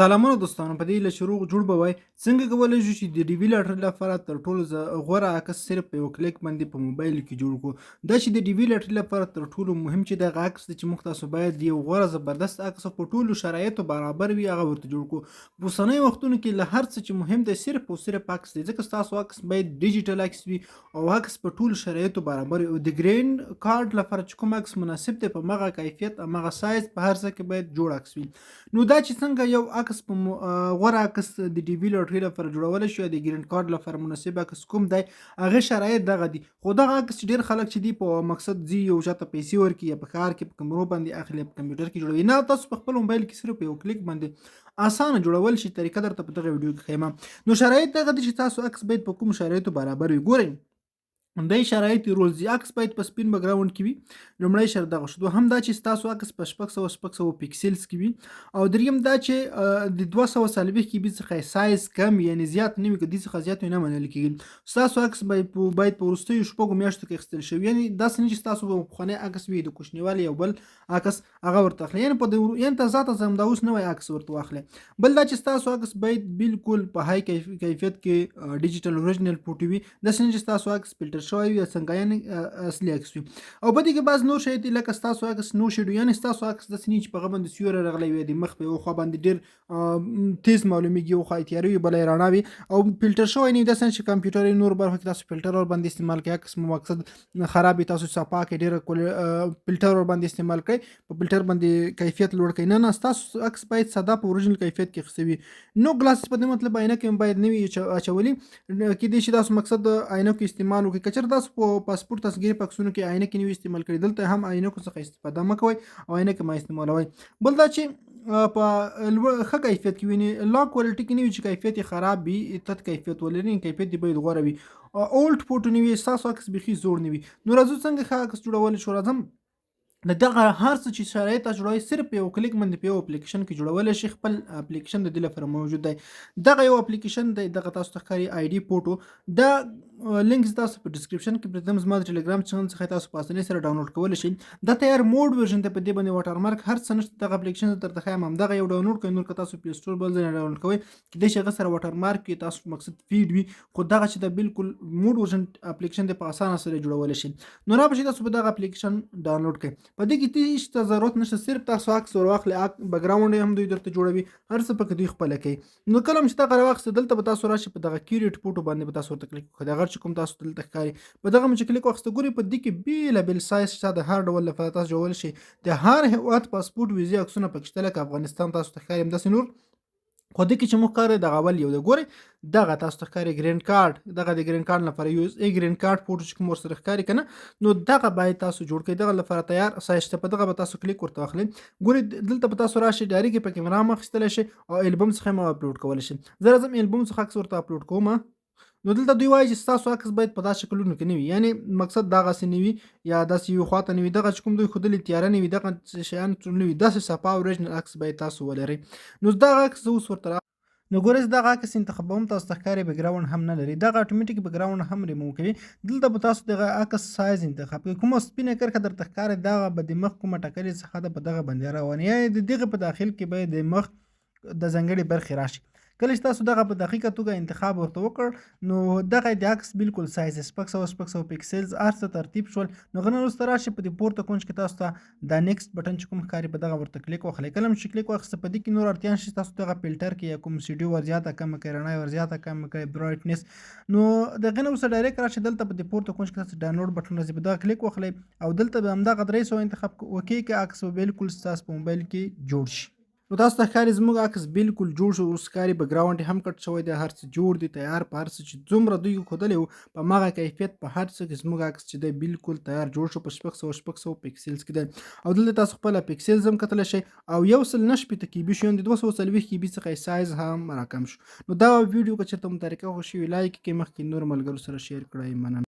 سلامونه دوستانو، په دې له شروع جوړ به وای څنګه کولی شو چې د ډي وي لټر لپاره تر ټولو غوره عکس صرف په یو کلیک باندې په موبایل کې جوړ کړو. دا چې د ډي وي لټر لپاره تر ټولو مهم چې دغه عکس دی چې موږ تاسو باید یو غوره زبردست عکس په ټولو شرایطو برابر وي هغه ورته جوړ کړو. په اوسنیو وختونو کې له هر څه چې مهم دی صرف او صرف عکس دی، ځکه ستاسو عکس باید ډیجیټل عکس وي او عکس په ټولو شرایطو برابر وي. د ګرین کارت لپاره چې کوم عکس مناسب دی په مغه کیفیت مغه سایز په هر ځای کې باید جوړ عکس وي. نو دا چې څنګه یو عکس په غوره عکس د ډي وي لټرۍ لپاره جوړولی شو، د ګرین کارت لپاره مناسب عکس کوم دی هغه شرایط دغه دي. خو دغه عکس چې ډېر خلک چې دي په مقصد ځي یو چاته پیسې ورکړي یا په ښار کې په کمرو باندې اخلي په کمپیوټر کې جوړوي، نه تاسو په خپل موبایل کې صرف یو کلیک باندې اسانه جوړول شي. طریقه درته په دغه ویډیو کې ښیم. نو شرایط دغه دي چې تاسو عکس باید په کوم شرایطو برابر وي. ګورئ همدې شرایط رولز دي. عکس باید په سپین بګراوند کې وي. لومړی شرط دغه شو. دوهم دا چې ستاسو عکس په 600 پیکسلز کې وي. او دریم دا چې د 240 کې بي څخه سایز کم یعنی زیات نه وي، که دې څخه زیات نه منل کېږي. ستاسو عکس باید په وروستیو شپږو میاشتو کې اخیستل شوی، یعنی داسې نه چې ستاسو پخوانی عکس وي د کوچنیوالي یو بل عکس هغه ورته اخلي، یعنی تاسو همدا اوس نوی عکس ورته واخلئ. بل دا چې ستاسو عکس باید بالکل په های کیفیت کې ډیجیټل اوریجنل فوټو وي، داسې نه چې ستاسو عکس فلټر شوی وي څنګه یعنی اصلي عکس وي. او په دې کې بعض نور شی دي لکه ستاسو عکس نو شیډو، یعنی ستاسو عکس داسې نه چې په هغه باندې سیوری راغلی وي د مخ په یو خوا باندې ډېر تیز معلومیږي، یو خوا یې تیاره وي بله یې رڼا وي او فلټر شوی نه وي. داسې نه چې کمپیوټر یې نور برخو کې تاسو فلټر ورباندې استعمال کوئ، عکس مو مقصد خراب وي تاسو صفا کړئ ډېره فلټر ورباندې استعمال کړئ، په فلټر باندې کیفیت لوړ کړئ. نه ستاسو عکس باید ساده په اوریجنل کیفیت کې اخیستی وي. نو ګلاسز په دې مطلب عینکې هم باید نه وي اچولي، کیدای شي تاسو مقصد د عینکو استعمال وکړئ. که چېرته تاسو په پاسپورت تصویري بکسونو کې عینکې نه وي استعمال کړي، دلته هم عینکو څخه استفاده مه کوئ او عینکې مه استعمالوئ. بل دا چې په ښه کیفیت کې وي، لا کوالټي کې نه وي چې کیفیت یې خراب وي، تت کیفیت ولري، کیفیت یې باید غوره وي. اولډ فوټو نه وي، ستاسو عکس بیخي زوړ نه وي. نو راځو څنګه ښه عکس جوړولی شو. راځم د دغه هر څه چې شرایط تاسو جوړوئ صرف په یو کلیک باندې په یو اپلیکیشن کې جوړولی شي. خپل اپلیکیشن د دې لپاره موجود دی. دغه یو اپلیکیشن دی، دغه تاسو ته ښکاري آی ډي فوټو. دا لینک تاسو په ډسکرپشن کې پرېږدم، زما د ټلګرام چینل څخه تاسو په اسانۍ سره ډاونلوډ کولی شئ. دا تیار موډ ورژن دی، په دې باندې واټرمارک هر څه نشته. دغه اپلیکیشن درته ښیم همدغه یو ډاونلوډ کړئ. نور که تاسو پلی سټور بل ځای نه ډاونلوډ کوئ کیدای شي هغه سره واټرمارک وي، تاسو مقصد فیډ وي، خو دغه چې د بالکل موډ ورژن اپلیکیشن دی په اسانه سره جوړولی شئ. نو را به شئ تاسو به دغه اپلیکیشن ډاونلوډ کړئ. په دې کې هیڅ ته ضرورت نشته، صرف تاسو عکس ور واخلئ، بګراوند یې هم دوی درته جوړوي، هر څه پکې دوی خپله کوي. نو کله چې دغه راواخیستئ دلته به تاسو راشئ، په دغه کیریټ فوټو باندې به تاسو ورته کلیک وکړئ. دغه چې کوم تاسو دلته ښکاري په دغه چې کلیک واخیسته، ګورئ په دې کې بېلابېل سایز شته د هر ډول لپاره تاسو جوړولی شئ. د هر هېواد پاسپورټ ویزې عکسونه پکې شته، لکه افغانستان تاسو ته ښکاري همداسې نور. خو دې کې چې موږ ښکاري دغه اول یو دی. ګورئ دغه تاسو ته ښکاري ګرین کارډ، دغه د ګرین کارډ لپاره یو اس ای ګرین کارډ فوټو چې کوم ورسره ښکاري که نه، نو دغه باید تاسو جوړ کړئ. دغه لپاره تیار سایز شته، په دغه به تاسو کلیک ورته واخلئ. ګورئ دلته به تاسو راشئ، ډایرکټ یې په کیمرا هم اخیستلی شئ او البم څخه هم اپلوډ کولی شئ. زه راځم البم څخه عکس ورته اپلوډ کوم. نو دلته دوی وایي چې ستاسو عکس باید په داسې شکلونو کې نه وي، یعنی مقصد دغسې نه وي یا داسې یو خواته نه وي، دغه چې کوم دوی ښودلي تیاره نه وي، دغه شیان نه وي، داسې صفا اوریجنل عکس باید تاسو ولرئ. نو دغه عکس زه اوس ورته نو ګورئ دغه عکس انتخابوم، تاسو ته ښکاري بیکګراوند هم نه لري، دغه اتوماتیک بیکګراوند هم ریموو کوي. دلته به تاسو دغه عکس سایز انتخاب کوئ، کومه سپینه کرښه درته ښکاري دغه به د مخ کومه ټکرې څخه ده په دغه باندې روانه، یا د دغه په داخل کې باید د مخ د ځانګړې برخې راشي. کله چې تاسو دغه په دقیقه توګه انتخاب ورته وکړ نو دغه د عکس بالکل سایز 600 پیکسلز هر څه ترتیب شول. نو هغه نه وروسته راشئ په دې پورته کونج کې تاسو ته دا نیکسټ بټن چې کوم ښکاري په دغه ورته کلیک واخلئ. کله چې کلیک واخیسته په دې کې نور اړتیا نشته، تاسو دغه فلټر کې یا کوم سیډیو ور زیاته کمه کړئ، رڼا یې ور زیاته کمه کړئ، برایټنس. نو دغه نه وروسته ډایرکټ راشئ دلته په دې پورته کونج کې تاسو ډاونلوډ بټن راځي، په دغه کلیک واخلئ او دلته به همدغه 300 انتخاب وکړئ که عکس به بالکل ستاسو په موبایل کې جوړ شي. نو تاسو ته ښکاري زموږ عکس بالکل جوړ شو، اوس ښکاري بیکګراوند هم کټ شوی دی، هر څه جوړ دی تیار، په هر څه چې څومره دوی ښودلی وو په هماغه کیفیت په هر څه کې زموږ عکس چې دی بالکل تیار جوړ شو، په 600 پیکسلز کې دی. او دلته تاسو خپله پیکسلز هم کتلی شئ او 1.9 کیبي شو، د 240 کیبي څخه یې سایز هم راکم شو. نو دا ویډیو که چېرته مو طریقه خوښ شوي لایک کړئ، مخکې نور ملګرو سره شیر کړئ. مننه.